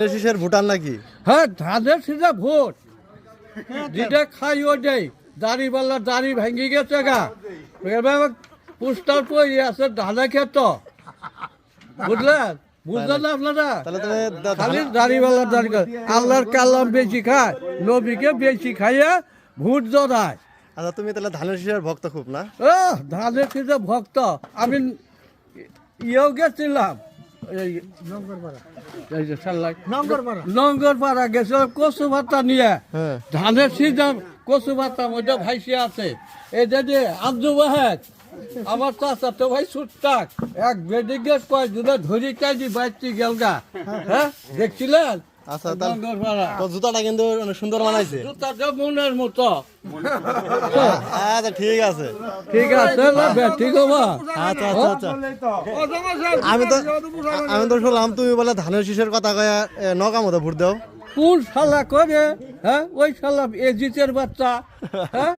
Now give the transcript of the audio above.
শীষের ভুটান নাকি? হ্যাঁ, ধানের সিধা ভোট যেটা খাই ওটাই। দাড়িওয়ালা দাড়ি ভেঙে গেছে গা, পুস্টার পই আছে ধানে খেত, বুঝলেন? বুঝলেন না আপনারা? তাহলে তুমি খালি দাড়িওয়ালা দাড়ি আল্লাহর কালাম বেশি খায়, নবীকে বেশি খাইয়ে ভোট জড়ায়। আচ্ছা, তুমি তাহলে ধানের শীষের ভক্ত খুব না? ও ধানের সিধা ভক্ত। আমি ইয়েও গেছিলাম নঙ্গরপাড়া গেছিলাম কচু ভাতা নিয়ে। হ্যাঁ। ধানের সিজন কচু ভাতা ওইটা ভাইসে আছে। এটা যে আব্দু ওয়াহেদ আমার চাচা তো ভাই ছুটতাক এক বেডিগেট কয় দুটা ধরি কাজি বাইতে গেলগা। হ্যাঁ, দেখছিলেন? আচ্ছা, নঙ্গরপাড়া তো জুতাটা কিন্তু অনেক সুন্দর বানাইছে। জুতাটা মনের মতো। আচ্ছা, ঠিক আছে। ঠিক আছে, ঠিক হবা। আচ্ছা আচ্ছা আচ্ছা। আমি তো শুনলাম তুমি বলে ধানের শীষের কথা কয়ে নৌকা মতো ভোট দাও। কোন শালা করে? হ্যাঁ, ওই শালা এজিতের বাচ্চা। হ্যাঁ,